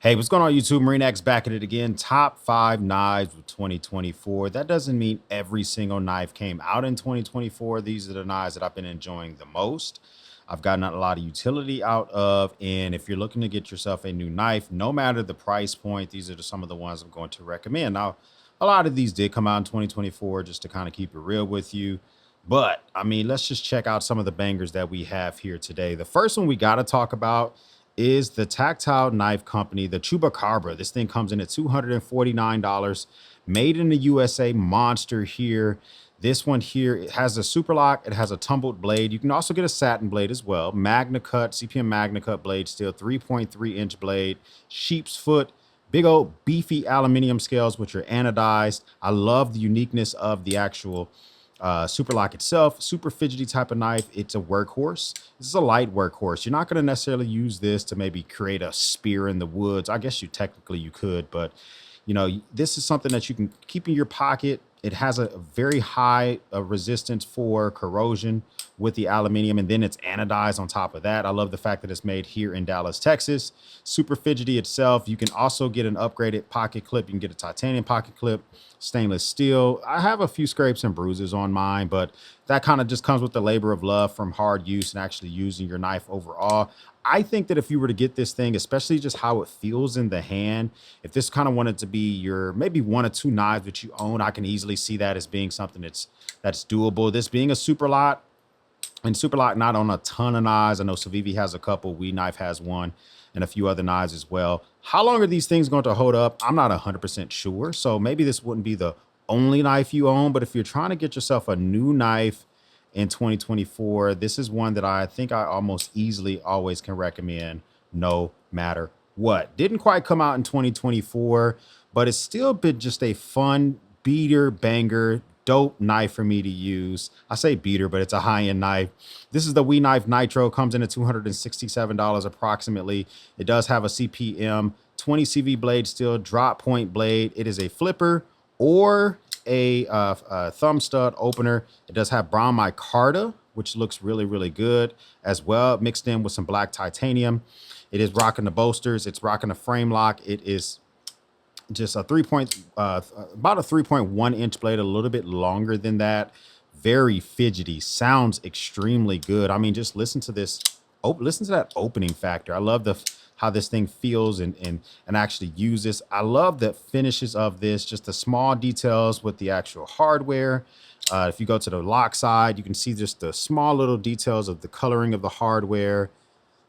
Hey, what's going on YouTube? Marine X back at it again. Top 5 knives of 2024. That doesn't mean every single knife came out in 2024. These are the knives that I've been enjoying the most. I've gotten a lot of utility out of, and if you're looking to get yourself a new knife, no matter the price point, these are some of the ones I'm going to recommend. Now, a lot of these did come out in 2024, just to kind of keep it real with you. But I mean, let's just check out some of the bangers that we have here today. The first one we got to talk about is the Tactile knife company, the Chupacabra. This thing comes in at $249, made in the USA, monster here. This one here, it has a super lock, it has a tumbled blade. You can also get a satin blade as well. Magna Cut, CPM Magna Cut blade steel, 3.3-inch blade, sheep's foot, big old beefy aluminum scales, which are anodized. I love the uniqueness of the actual super lock itself. Super fidgety type of knife. It's a workhorse. This is a light workhorse. You're not going to necessarily use this to maybe create a spear in the woods. I guess you could, but you know, this is something that you can keep in your pocket. It has a very high resistance for corrosion with the aluminum, and then it's anodized on top of that. I love the fact that it's made here in Dallas, Texas. Super fidgety itself. You can also get an upgraded pocket clip. You can get a titanium pocket clip, stainless steel. I have a few scrapes and bruises on mine, but that kind of just comes with the labor of love from hard use and actually using your knife overall. I think that if you were to get this thing, especially just how it feels in the hand, if this kind of wanted to be your maybe one or two knives that you own, I can easily see that as being something that's doable. This being a super lot, and super lot not on a ton of knives. I know Civivi has a couple, We Knife has one, and a few other knives as well. How long are these things going to hold up? I'm not 100% sure. So maybe this wouldn't be the only knife you own, but if you're trying to get yourself a new knife in 2024, this is one that I think I almost easily always can recommend no matter what. Didn't quite come out in 2024, but it's still been just a fun beater, banger, dope knife for me to use. I say beater, but it's a high-end knife. This is the We Knife Nitro, comes in at $267 approximately. It does have a CPM 20 CV blade steel, drop point blade. It is a flipper or a thumb stud opener. It does have brown micarta, which looks really, really good as well, mixed in with some black titanium. It is rocking the bolsters. It's rocking the frame lock. It is just a about a 3.1-inch blade, a little bit longer than that. Very fidgety, sounds extremely good. I mean, just listen to this. Oh, listen to that opening factor. I love how this thing feels and actually uses. I love the finishes of this, just the small details with the actual hardware. If you go to the lock side, you can see just the small little details of the coloring of the hardware.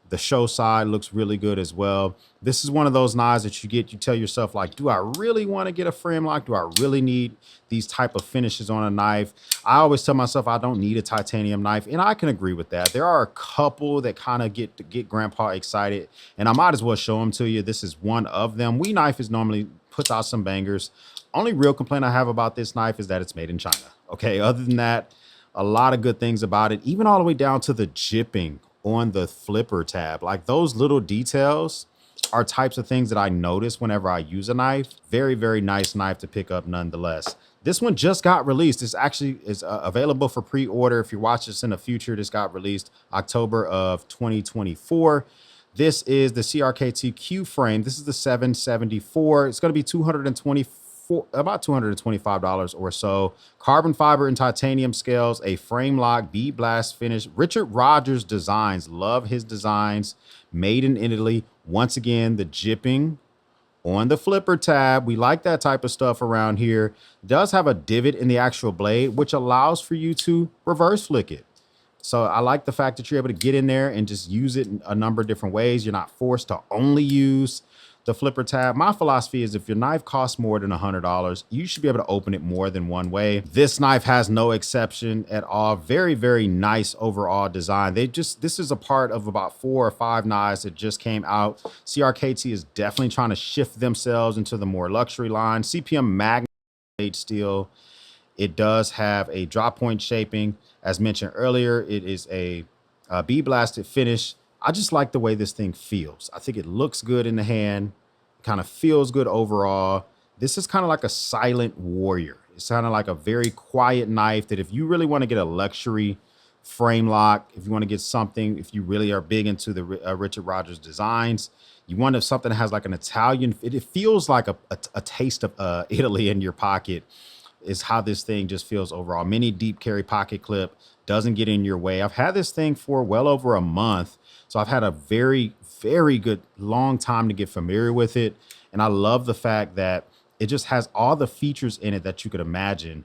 The show side looks really good as well. This is one of those knives that you tell yourself, like, do I really want to get a frame lock? Do I really need these type of finishes on a knife? I always tell myself I don't need a titanium knife, and I can agree with that. There are a couple that kind of get grandpa excited, and I might as well show them to you. This is one of them. We Knife is normally puts out some bangers. Only real complaint I have about this knife is that it's made in China. Okay, other than that, a lot of good things about it, even all the way down to the jipping on the flipper tab. Like, those little details are types of things that I notice whenever I use a knife. Very, very nice knife to pick up nonetheless. This one just got released. This actually is available for pre-order. If you watch this in the future, this got released October of 2024. This is the CRKT Q Frame. This is the 774. It's going to be about $225 or so. Carbon fiber and titanium scales, a frame lock, bead blast finish. Richard Rogers designs. Love his designs. Made in Italy. Once again, the jipping on the flipper tab. We like that type of stuff around here. It does have a divot in the actual blade, which allows for you to reverse flick it. So I like the fact that you're able to get in there and just use it in a number of different ways. You're not forced to only use the flipper tab. My philosophy is if your knife costs more than $100, you should be able to open it more than one way. This knife has no exception at all. Very, very nice overall design. This is a part of about 4 or 5 knives that just came out. CRKT is definitely trying to shift themselves into the more luxury line. CPM Magna blade steel. It does have a drop point shaping. As mentioned earlier, it is a bead blasted finish. I just like the way this thing feels. I think it looks good in the hand. It kind of feels good overall. This is kind of like a silent warrior. It's kind of like a very quiet knife that if you really want to get a luxury frame lock, if you want to get something, if you really are big into the Richard Rogers designs, You want something that has like an Italian, it feels like a taste of Italy in your pocket is how this thing just feels overall. Mini deep carry pocket clip, doesn't get in your way. I've had this thing for well over a month. So I've had a very, very good long time to get familiar with it. And I love the fact that it just has all the features in it that you could imagine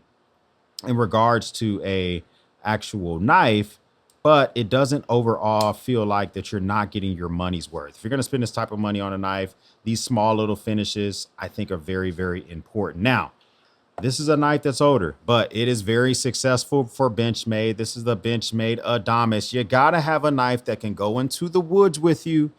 in regards to a actual knife, but it doesn't overall feel like that you're not getting your money's worth. If you're going to spend this type of money on a knife, these small little finishes, I think, are very, very important. Now, this is a knife that's older, but it is very successful for Benchmade. This is the Benchmade Adamus. You got to have a knife that can go into the woods with you.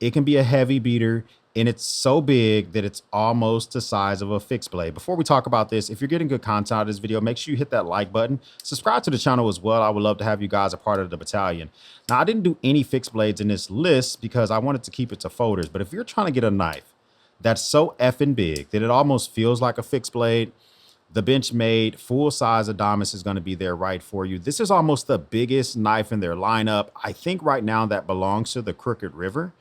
It can be a heavy beater, and it's so big that it's almost the size of a fixed blade. Before we talk about this, if you're getting good content out of this video, make sure you hit that like button. Subscribe to the channel as well. I would love to have you guys a part of the battalion. Now, I didn't do any fixed blades in this list because I wanted to keep it to folders. But if you're trying to get a knife that's so effing big that it almost feels like a fixed blade, the Benchmade full-size Adamus is going to be there right for you. This is almost the biggest knife in their lineup. I think right now that belongs to the Crooked River.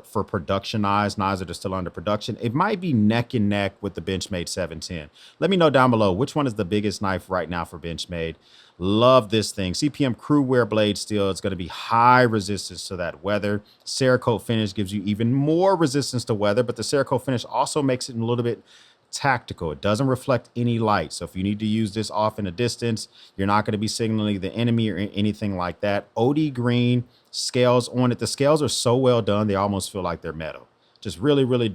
For productionized knives that are still under production, it might be neck and neck with the Benchmade 710. Let me know down below which one is the biggest knife right now for Benchmade. Love this thing. CPM crew wear blade steel. It's going to be high resistance to that weather. Cerakote finish gives you even more resistance to weather, but the Cerakote finish also makes it a little bit tactical. It doesn't reflect any light. So if you need to use this off in a distance, you're not going to be signaling the enemy or anything like that. OD green scales on it. The scales are so well done. They almost feel like they're metal. Just really, really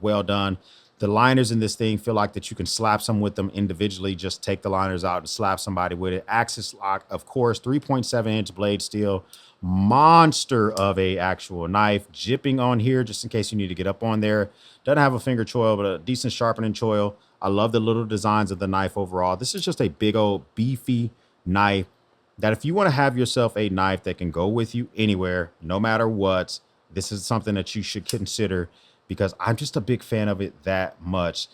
well done. The liners in this thing feel like that you can slap some with them individually. Just take the liners out and slap somebody with it. Axis lock, of course, 3.7-inch blade steel. Monster of a actual knife. Jipping on here just in case you need to get up on there. Doesn't have a finger choil, but a decent sharpening choil. I love the little designs of the knife overall. This is just a big old beefy knife that if you want to have yourself a knife that can go with you anywhere, no matter what, this is something that you should consider because I'm just a big fan of it that much.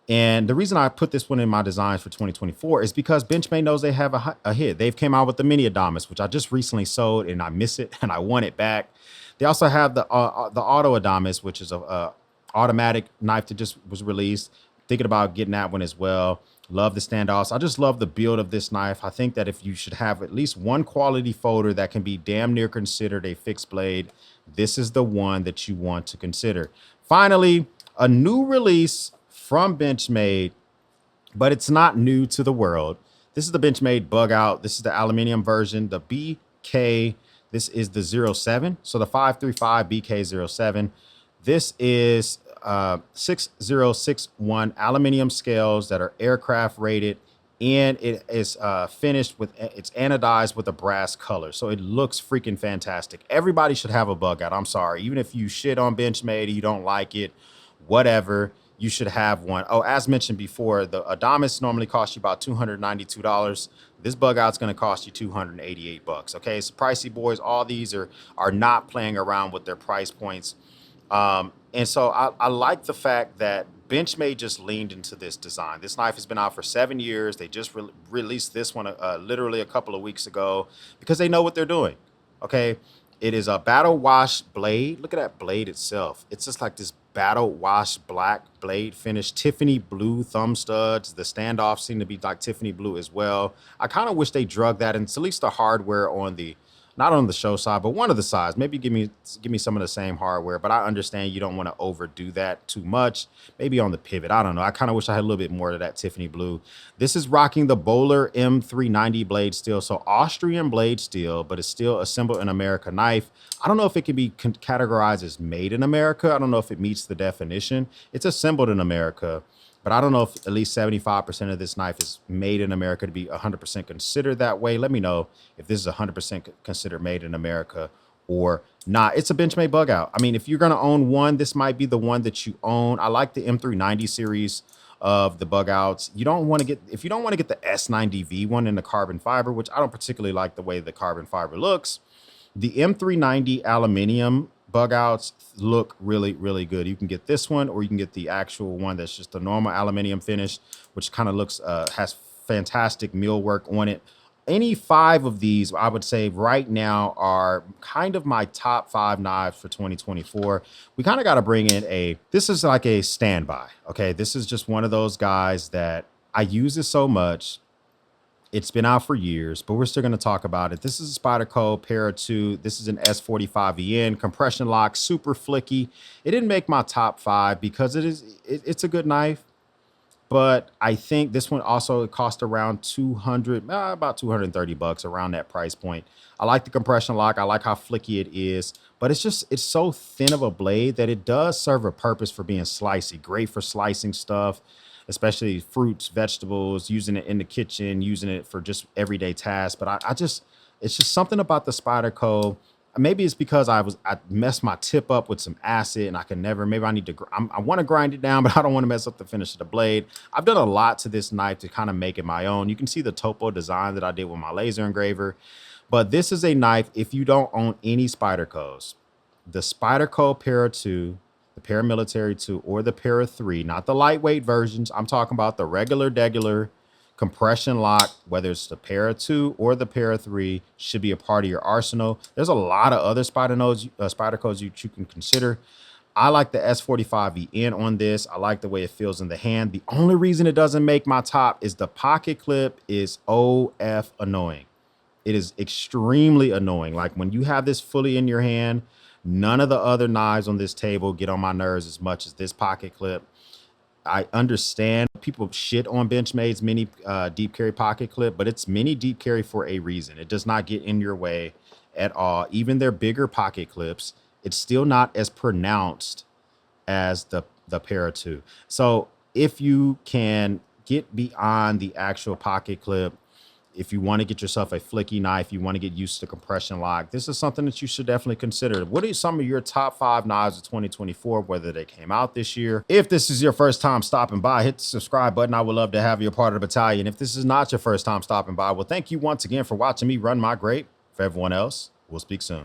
And the reason I put this one in my designs for 2024 is because Benchmade knows they have a hit. They've came out with the Mini Adamus, which I just recently sold and I miss it and I want it back. They also have the Auto Adamus, which is a automatic knife that just was released. Thinking about getting that one as well. Love the standoffs. I just love the build of this knife. I think that if you should have at least one quality folder that can be damn near considered a fixed blade, this is the one that you want to consider. Finally, a new release from Benchmade, but it's not new to the world. This is the Benchmade Bugout. This is the aluminum version, the BK. This is the 07. So the 535 BK07. This is 6061 aluminum scales that are aircraft rated, and it is finished with, it's anodized with a brass color. So it looks freaking fantastic. Everybody should have a Bugout. I'm sorry. Even if you shit on Benchmade, you don't like it, whatever, you should have one. Oh, as mentioned before, the Adamus normally costs you about $292. This Bugout's going to cost you $288. Okay, it's pricey, boys. All these are not playing around with their price points. And so I like the fact that Benchmade just leaned into this design. This knife has been out for 7 years. They just released this one literally a couple of weeks ago because they know what they're doing. Okay, it is a battle wash blade. Look at that blade itself. It's just like this battle wash black blade finish. Tiffany blue thumb studs. The standoffs seem to be like Tiffany blue as well. I kind of wish they drug that into at least the hardware on the, not on the show side, but one of the sides. Maybe give me some of the same hardware, but I understand you don't want to overdo that too much. Maybe on the pivot, I don't know. I kind of wish I had a little bit more of that Tiffany blue. This is rocking the Bowler M390 blade steel. So Austrian blade steel, but it's still assembled in America knife. I don't know if it can be categorized as made in America. I don't know if it meets the definition. It's assembled in America. But I don't know if at least 75% of this knife is made in America to be 100% considered that way. Let me know if this is 100% considered made in America or not. It's a Benchmade Bugout. I mean, if you're going to own one, this might be the one that you own. I like the M390 series of the Bugouts. You don't want to get, if you don't want to get the S90V one in the carbon fiber, which I don't particularly like the way the carbon fiber looks, the M390 aluminum Bugouts look really, really good. You can get this one, or you can get the actual one that's just a normal aluminum finish, which kind of looks, has fantastic millwork on it. any 5 of these, I would say right now are kind of my top 5 knives for 2024. We kind of got to bring in this is like a standby. Okay. This is just one of those guys that I use it so much. It's been out for years, but we're still going to talk about it. This is a Spyderco PA2. This is an S45EN compression lock, super flicky. It didn't make my top 5 because it's a good knife. But I think this one also cost around 200, about 230 bucks, around that price point. I like the compression lock. I like how flicky it is, but it's so thin of a blade that it does serve a purpose for being slicey. Great for slicing stuff, especially fruits, vegetables, using it in the kitchen, using it for just everyday tasks. But it's just something about the Spyderco. Maybe it's because I messed my tip up with some acid and I can never, maybe I need to, I want to grind it down, but I don't want to mess up the finish of the blade. I've done a lot to this knife to kind of make it my own. You can see the topo design that I did with my laser engraver, but this is a knife. If you don't own any Spydercos, the Spyderco PA2, the paramilitary 2, or the Para 3, not the lightweight versions. I'm talking about the regular compression lock, whether it's the Para 2 or the Para 3, should be a part of your arsenal. There's a lot of other Spydercos you can consider. I like the S45EN on this. I like the way it feels in the hand. The only reason it doesn't make my top is the pocket clip is OF annoying. It is extremely annoying. Like when you have this fully in your hand, none of the other knives on this table get on my nerves as much as this pocket clip. I understand people shit on Benchmade's mini deep carry pocket clip, but it's mini deep carry for a reason. It does not get in your way at all. Even their bigger pocket clips, it's still not as pronounced as the Para 2. So if you can get beyond the actual pocket clip, if you want to get yourself a flicky knife, you want to get used to compression lock, this is something that you should definitely consider. What are some of your top 5 knives of 2024, whether they came out this year? If this is your first time stopping by, hit the subscribe button. I would love to have you a part of the battalion. If this is not your first time stopping by, well, thank you once again for watching me run my grape. For everyone else, we'll speak soon.